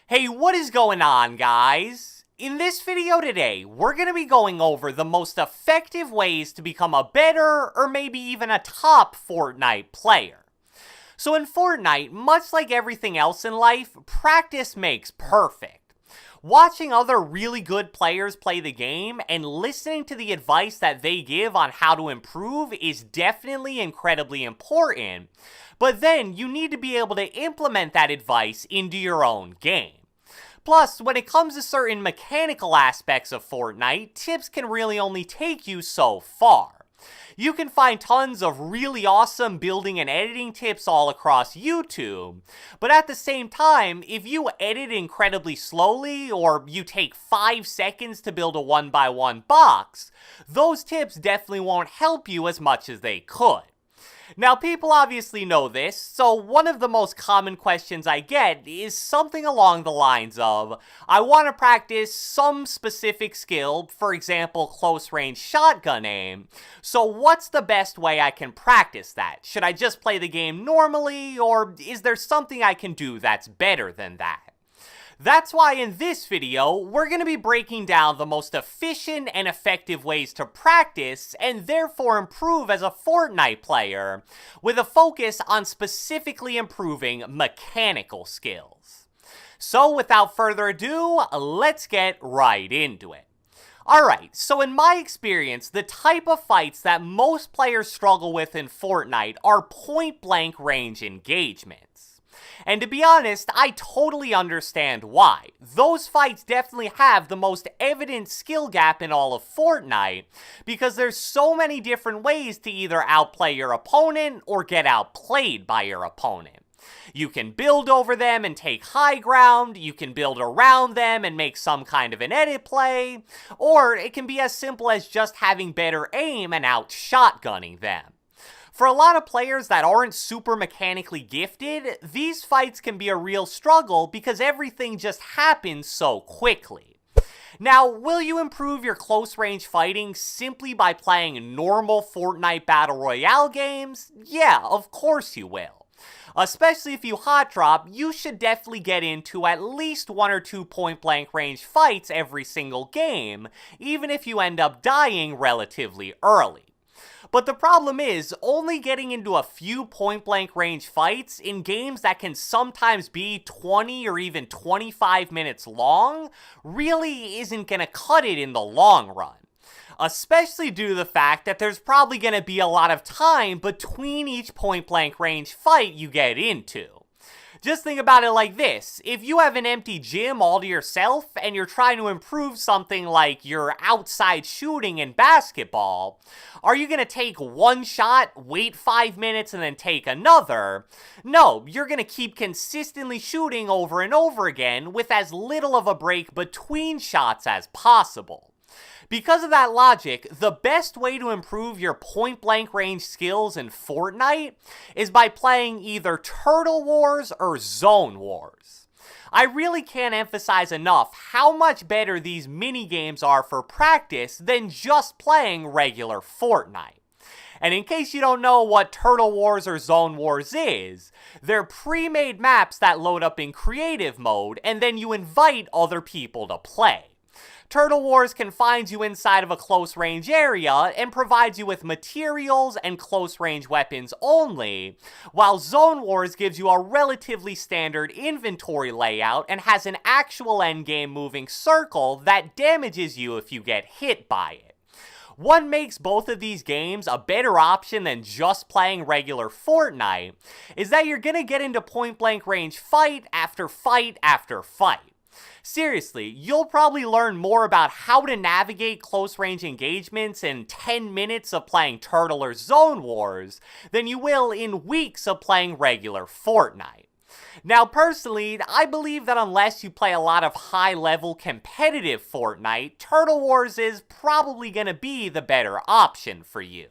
Hey, what is going on, guys? In this video today, we're going to be going over the most effective ways to become a better or maybe even a top Fortnite player. So in Fortnite, much like everything else in life, practice makes perfect. Watching other really good players play the game and listening to the advice that they give on how to improve is definitely incredibly important, but then you need to be able to implement that advice into your own game. Plus, when it comes to certain mechanical aspects of Fortnite, tips can really only take you so far. You can find tons of really awesome building and editing tips all across YouTube, but at the same time, if you edit incredibly slowly or you take 5 seconds to build a 1x1 box, those tips definitely won't help you as much as they could. Now, people obviously know this, so one of the most common questions I get is something along the lines of, I want to practice some specific skill, for example, close range shotgun aim, so what's the best way I can practice that? Should I just play the game normally, or is there something I can do that's better than that? That's why in this video, we're going to be breaking down the most efficient and effective ways to practice and therefore improve as a Fortnite player, with a focus on specifically improving mechanical skills. So without further ado, let's get right into it. Alright, so in my experience, the type of fights that most players struggle with in Fortnite are point-blank range engagements. And to be honest, I totally understand why. Those fights definitely have the most evident skill gap in all of Fortnite, because there's so many different ways to either outplay your opponent or get outplayed by your opponent. You can build over them and take high ground, you can build around them and make some kind of an edit play, or it can be as simple as just having better aim and out-shotgunning them. For a lot of players that aren't super mechanically gifted, these fights can be a real struggle because everything just happens so quickly. Now, will you improve your close range fighting simply by playing normal Fortnite Battle Royale games? Yeah, of course you will. Especially if you hot drop, you should definitely get into at least 1 or 2 point blank range fights every single game, even if you end up dying relatively early. But the problem is, only getting into a few point-blank range fights in games that can sometimes be 20 or even 25 minutes long really isn't gonna cut it in the long run. Especially due to the fact that there's probably gonna be a lot of time between each point-blank range fight you get into. Just think about it like this, if you have an empty gym all to yourself and you're trying to improve something like your outside shooting in basketball, are you going to take one shot, wait 5 minutes, and then take another? No, you're going to keep consistently shooting over and over again with as little of a break between shots as possible. Because of that logic, the best way to improve your point-blank range skills in Fortnite is by playing either Turtle Wars or Zone Wars. I really can't emphasize enough how much better these mini-games are for practice than just playing regular Fortnite. And in case you don't know what Turtle Wars or Zone Wars is, they're pre-made maps that load up in creative mode and then you invite other people to play. Turtle Wars confines you inside of a close range area and provides you with materials and close range weapons only, while Zone Wars gives you a relatively standard inventory layout and has an actual endgame moving circle that damages you if you get hit by it. What makes both of these games a better option than just playing regular Fortnite is that you're gonna get into point blank range fight after fight after fight. Seriously, you'll probably learn more about how to navigate close-range engagements in 10 minutes of playing Turtle or Zone Wars than you will in weeks of playing regular Fortnite. Now personally, I believe that unless you play a lot of high-level competitive Fortnite, Turtle Wars is probably going to be the better option for you.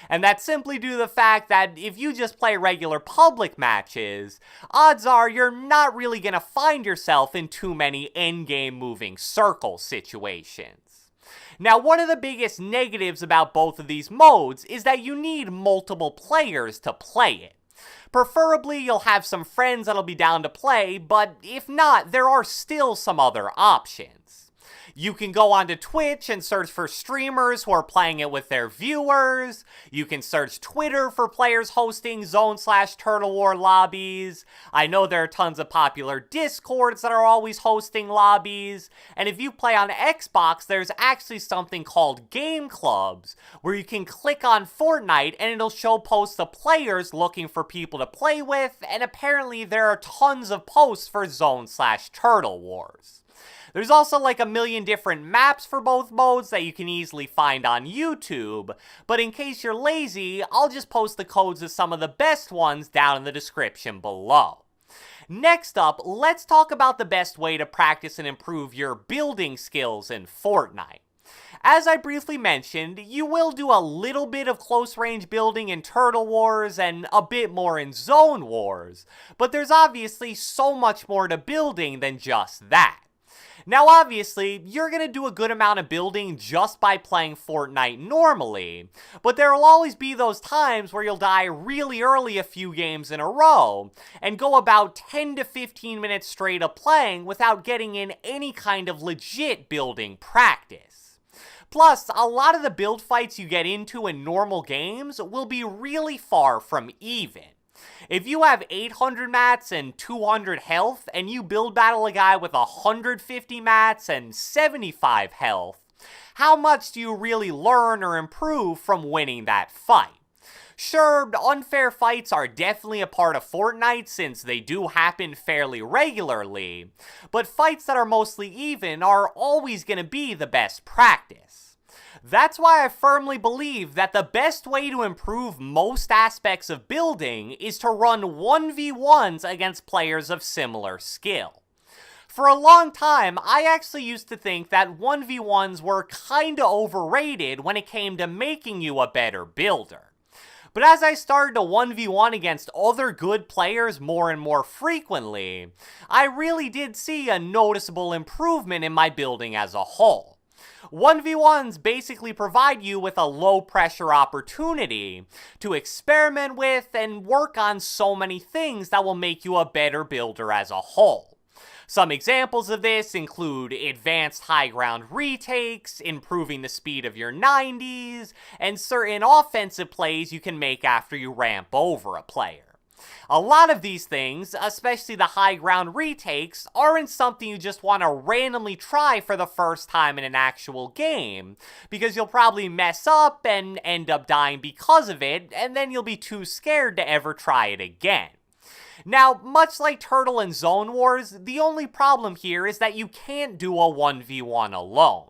And that's simply due to the fact that if you just play regular public matches, odds are you're not really going to find yourself in too many endgame moving circle situations. Now, one of the biggest negatives about both of these modes is that you need multiple players to play it. Preferably, you'll have some friends that'll be down to play, but if not, there are still some other options. You can go onto Twitch and search for streamers who are playing it with their viewers. You can search Twitter for players hosting Zone/Turtle War lobbies. I know there are tons of popular Discords that are always hosting lobbies. And if you play on Xbox, there's actually something called Game Clubs, where you can click on Fortnite and it'll show posts of players looking for people to play with, and apparently there are tons of posts for Zone/Turtle Wars. There's also like a million different maps for both modes that you can easily find on YouTube, but in case you're lazy, I'll just post the codes of some of the best ones down in the description below. Next up, let's talk about the best way to practice and improve your building skills in Fortnite. As I briefly mentioned, you will do a little bit of close-range building in Turtle Wars and a bit more in Zone Wars, but there's obviously so much more to building than just that. Now obviously, you're going to do a good amount of building just by playing Fortnite normally, but there will always be those times where you'll die really early a few games in a row, and go about 10 to 15 minutes straight of playing without getting in any kind of legit building practice. Plus, a lot of the build fights you get into in normal games will be really far from even. If you have 800 mats and 200 health, and you build battle a guy with 150 mats and 75 health, how much do you really learn or improve from winning that fight? Sure, unfair fights are definitely a part of Fortnite since they do happen fairly regularly, but fights that are mostly even are always going to be the best practice. That's why I firmly believe that the best way to improve most aspects of building is to run 1v1s against players of similar skill. For a long time, I actually used to think that 1v1s were kinda overrated when it came to making you a better builder. But as I started to 1v1 against other good players more and more frequently, I really did see a noticeable improvement in my building as a whole. 1v1s basically provide you with a low-pressure opportunity to experiment with and work on so many things that will make you a better builder as a whole. Some examples of this include advanced high ground retakes, improving the speed of your 90s, and certain offensive plays you can make after you ramp over a player. A lot of these things, especially the high ground retakes, aren't something you just want to randomly try for the first time in an actual game, because you'll probably mess up and end up dying because of it, and then you'll be too scared to ever try it again. Now, much like Turtle and Zone Wars, the only problem here is that you can't do a 1v1 alone.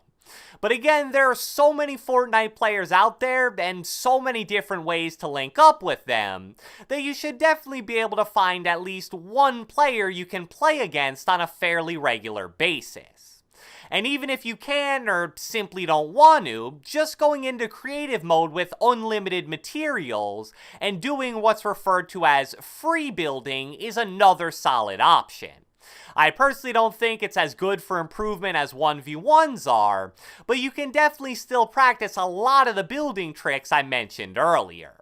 But again, there are so many Fortnite players out there and so many different ways to link up with them that you should definitely be able to find at least one player you can play against on a fairly regular basis. And even if you can or simply don't want to, just going into creative mode with unlimited materials and doing what's referred to as free building is another solid option. I personally don't think it's as good for improvement as 1v1s are, but you can definitely still practice a lot of the building tricks I mentioned earlier.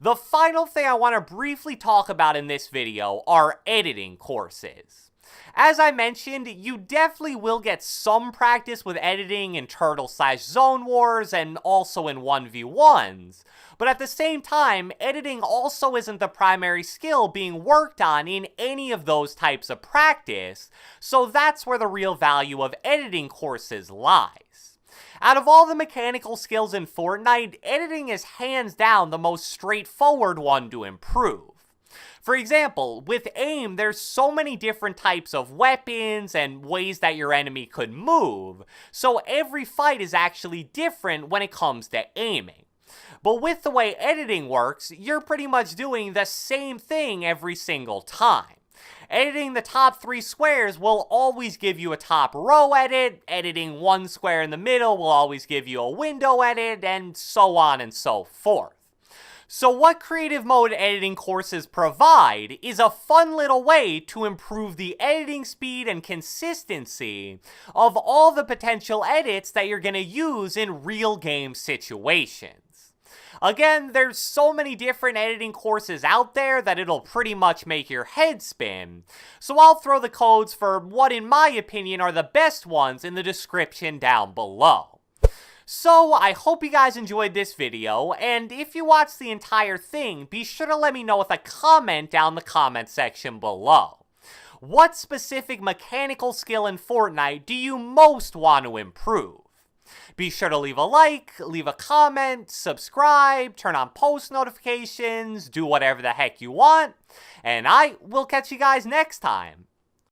The final thing I want to briefly talk about in this video are editing courses. As I mentioned, you definitely will get some practice with editing in Turtle/Zone Wars and also in 1v1s, but at the same time, editing also isn't the primary skill being worked on in any of those types of practice, so that's where the real value of editing courses lies. Out of all the mechanical skills in Fortnite, editing is hands down the most straightforward one to improve. For example, with aim, there's so many different types of weapons and ways that your enemy could move, so every fight is actually different when it comes to aiming. But with the way editing works, you're pretty much doing the same thing every single time. Editing the top 3 squares will always give you a top row edit, editing one square in the middle will always give you a window edit, and so on and so forth. So what creative mode editing courses provide is a fun little way to improve the editing speed and consistency of all the potential edits that you're going to use in real game situations. Again, there's so many different editing courses out there that it'll pretty much make your head spin, so I'll throw the codes for what in my opinion are the best ones in the description down below. So, I hope you guys enjoyed this video, and if you watched the entire thing, be sure to let me know with a comment down the comment section below. What specific mechanical skill in Fortnite do you most want to improve? Be sure to leave a like, leave a comment, subscribe, turn on post notifications, do whatever the heck you want, and I will catch you guys next time.